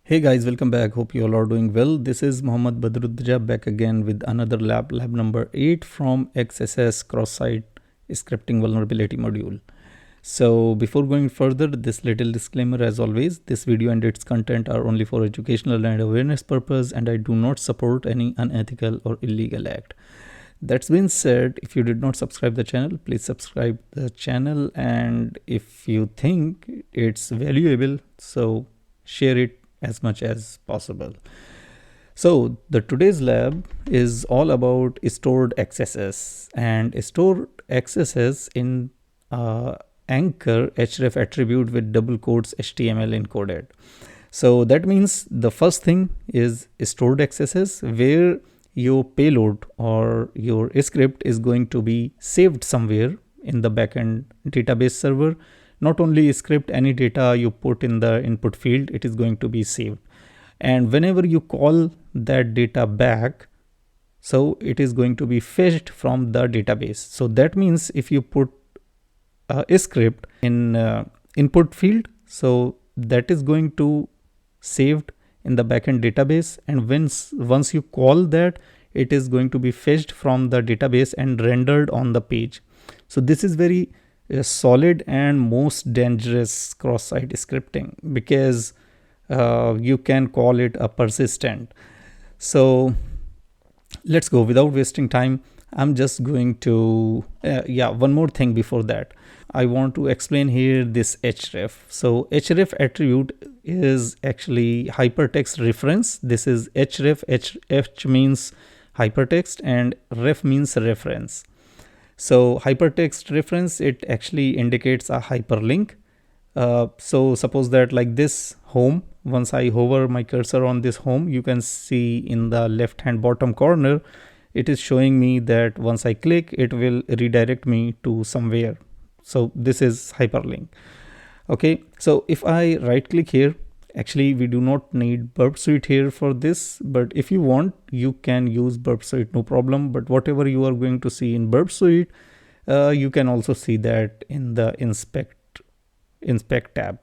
Hey guys, welcome back. Hope you all are doing well. This is Mohammad Badruddin back again with another lab number 8 from XSS cross-site scripting vulnerability module. So before going further, this little disclaimer as always, this video and its content are only for educational and awareness purpose, and I do not support any unethical or illegal act. That's been said, if you did not subscribe the channel, please subscribe the channel, and if you think it's valuable, so share it as much as possible. So the today's lab is all about stored XSS and stored XSS in anchor href attribute with double quotes HTML encoded. So that means the first thing is stored XSS, where your payload or your script is going to be saved somewhere in the backend database server. Not only script, any data you put in the input field, it is going to be saved. And whenever you call that data back, so it is going to be fetched from the database. So that means if you put a script in input field, so that is going to saved in the backend database, and once you call that, it is going to be fetched from the database and rendered on the page. So this is very solid and most dangerous cross-site scripting, because you can call it a persistent. So let's go without wasting time. I'm just going to one more thing before that. I want to explain here this href. So href attribute is actually hypertext reference. This is href. H means hypertext and ref means reference. So hypertext reference, it actually indicates a hyperlink. So suppose that like this home, once I hover my cursor on this home, you can see in the left hand bottom corner, it is showing me that once I click, it will redirect me to somewhere. So this is hyperlink. Okay, so if I right click here, actually we do not need Burp Suite here for this, but if you want, you can use Burp Suite, no problem. But whatever you are going to see in Burp Suite, you can also see that in the inspect tab.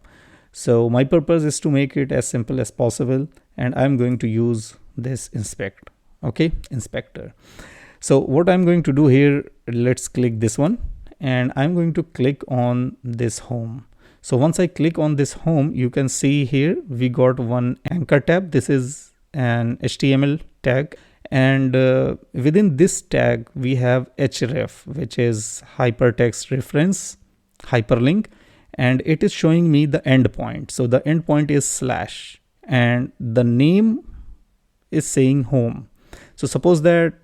So my purpose is to make it as simple as possible, and I'm going to use this inspect. Okay, inspector. So what I'm going to do here, let's click this one, and I'm going to click on this home. So once I click on this home, you can see here we got one anchor tab. This is an HTML tag, and within this tag we have href, which is hypertext reference hyperlink, and it is showing me the endpoint. So the endpoint is slash, and the name is saying home. So suppose that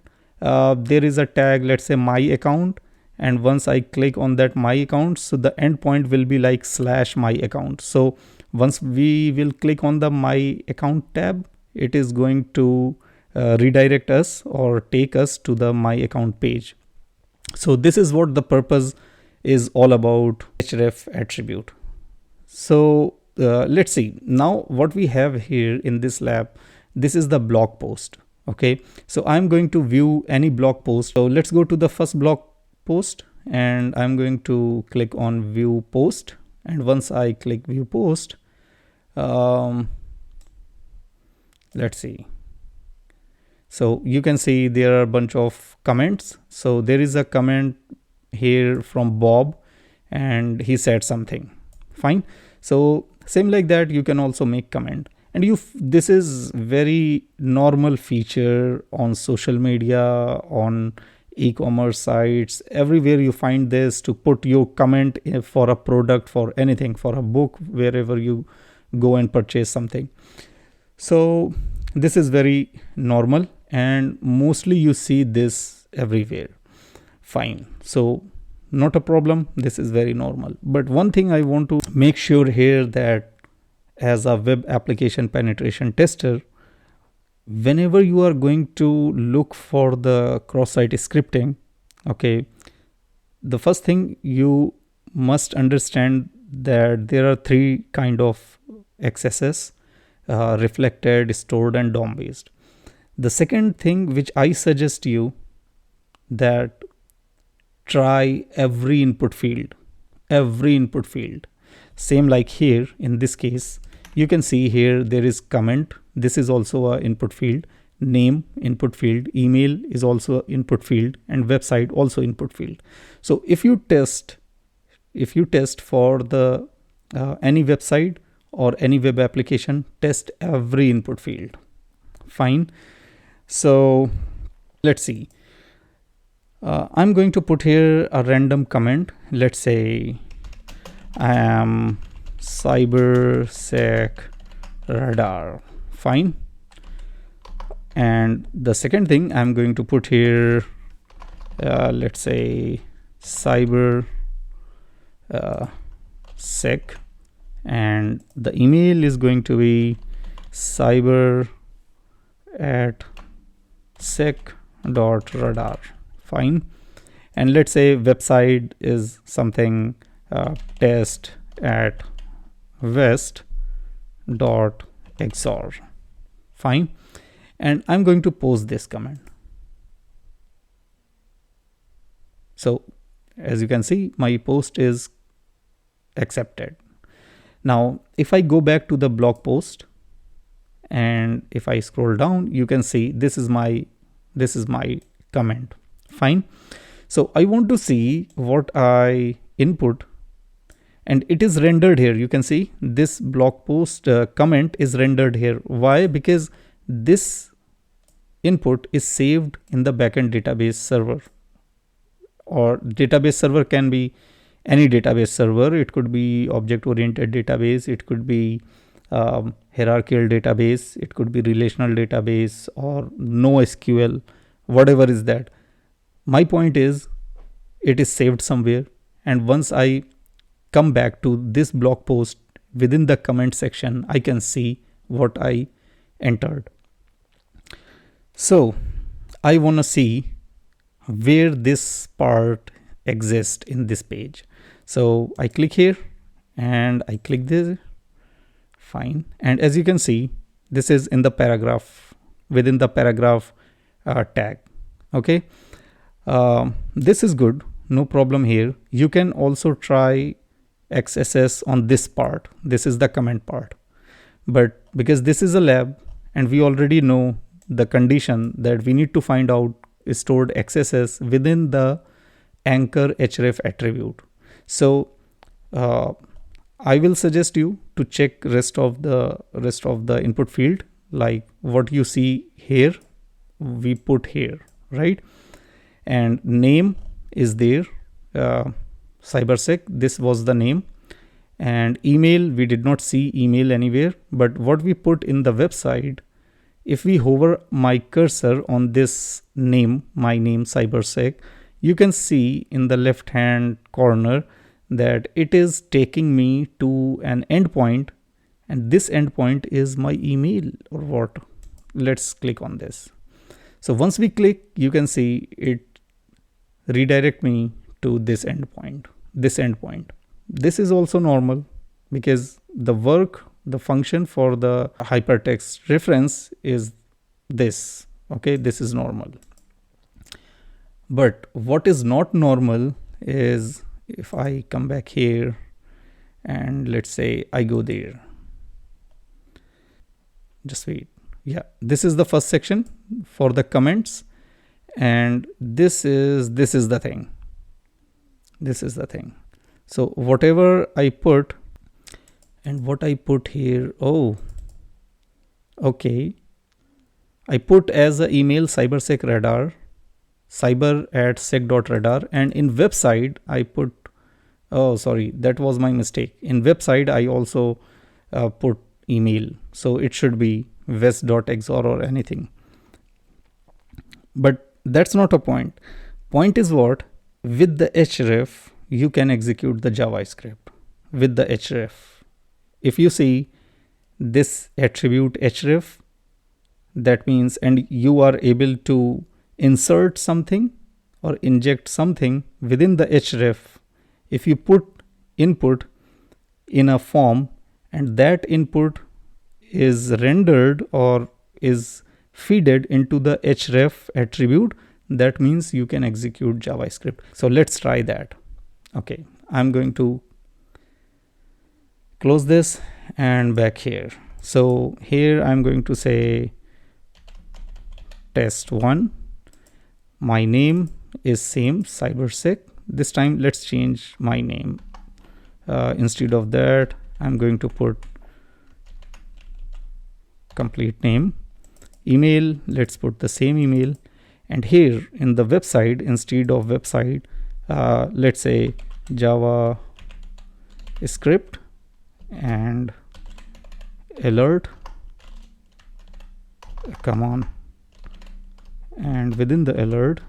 there is a tag, let's say my account, and once I click on that my account, so the endpoint will be like slash my account. So once we will click on the my account tab, it is going to redirect us or take us to the my account page. So this is what the purpose is all about href attribute. So let's see now what we have here in this lab. This is the blog post. Okay, so I'm going to view any blog post. So let's go to the first blog post, and I'm going to click on view post, and once I click view post, let's see. So you can see there are a bunch of comments. So there is a comment here from Bob, and he said something fine. So same like that, you can also make comment, and this is very normal feature on social media, on e-commerce sites, everywhere you find this, to put your comment for a product, for anything, for a book, wherever you go and purchase something. So this is very normal, and mostly you see this everywhere. Fine, so not a problem, this is very normal. But one thing I want to make sure here, that as a web application penetration tester, whenever you are going to look for the cross-site scripting, okay, the first thing you must understand that there are three kind of XSS: reflected, stored, and DOM based. The second thing which I suggest you, that try every input field. Same like here in this case, you can see here there is comment. This is also a input field. Name input field, email is also input field, and website also input field. So if you test for the any website or any web application, test every input field. Fine. So let's see. I'm going to put here a random comment. Let's say I am cybersec radar. Fine. And the second thing I'm going to put here, let's say cyber sec, and the email is going to be cyber@sec.radar. Fine. And let's say website is something test@west.xor. Fine. And I'm going to post this command. So as you can see, my post is accepted. Now if I go back to the blog post and if I scroll down, you can see this is my comment. Fine. So I want to see what I input, and it is rendered here. You can see this blog post comment is rendered here. Why? Because this input is saved in the backend database server, or database server can be any database server. It could be object-oriented database, it could be hierarchical database, it could be relational database, or NoSQL, whatever is that. My point is it is saved somewhere, and once I come back to this blog post within the comment section, I can see what I entered. So I want to see where this part exists in this page. So I click here and I click this. Fine. And as you can see, this is in the paragraph, within the paragraph tag. Okay. This is good. No problem here. You can also try XSS on this part. This is the comment part. But because this is a lab and we already know the condition that we need to find out is stored XSS within the anchor href attribute. So I will suggest you to check rest of the input field, like what you see here, we put here, right? And name is there, cybersec, this was the name. And email, we did not see email anywhere, but what we put in the website, if we hover my cursor on this name, my name cybersec, you can see in the left hand corner that it is taking me to an endpoint, and this endpoint is my email or what. Let's click on this. So once we click, you can see it redirect me to this endpoint. This is also normal because the function for the hypertext reference is this. Okay, this is normal. But what is not normal is if I come back here and let's say I go there. Just wait. Yeah, this is the first section for the comments, and this is the thing. This is the thing. So whatever I put, and what I put here, oh, okay, I put as an email cybersec radar, cyber@sec.radar, and in website I put, oh sorry, that was my mistake. In website I also put email, so it should be west.xor or anything. But that's not a point. Point is what? With the href you can execute the JavaScript with the href. If you see this attribute href, that means, and you are able to insert something or inject something within the href. If you put input in a form and that input is rendered or is feeded into the href attribute, that means you can execute JavaScript. So let's try that. Okay, I'm going to close this and back here. So here I'm going to say test1. My name is same, cybersec. This time let's change my name. Instead of that, I'm going to put complete name. Email, let's put the same email. And here in the website, instead of website, let's say Java script and alert. Come on. And within the alert,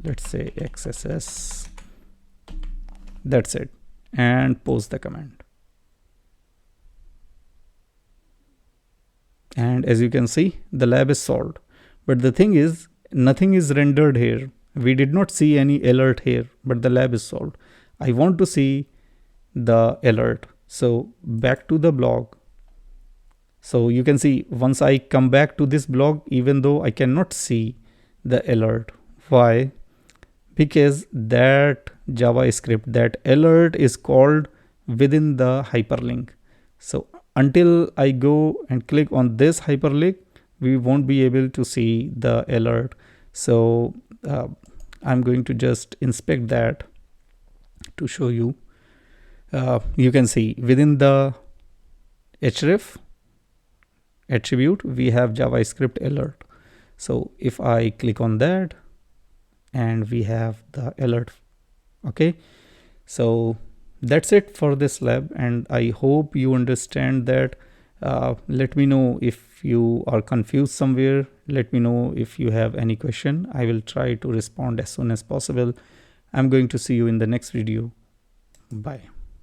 let's say XSS. That's it. And post the command. And as you can see, the lab is solved. But the thing is, nothing is rendered here. We did not see any alert here, but the lab is solved. I want to see the alert. So back to the blog. So you can see once I come back to this blog, even though I cannot see the alert. Why? Because that JavaScript, that alert is called within the hyperlink. So until I go and click on this hyperlink, we won't be able to see the alert. So I'm going to just inspect that to show you. You can see within the href attribute, we have JavaScript alert. So if I click on that, and we have the alert. Okay, so that's it for this lab, and I hope you understand that. Let me know if you are confused somewhere. Let me know if you have any question. I will try to respond as soon as possible. I'm going to see you in the next video. Bye.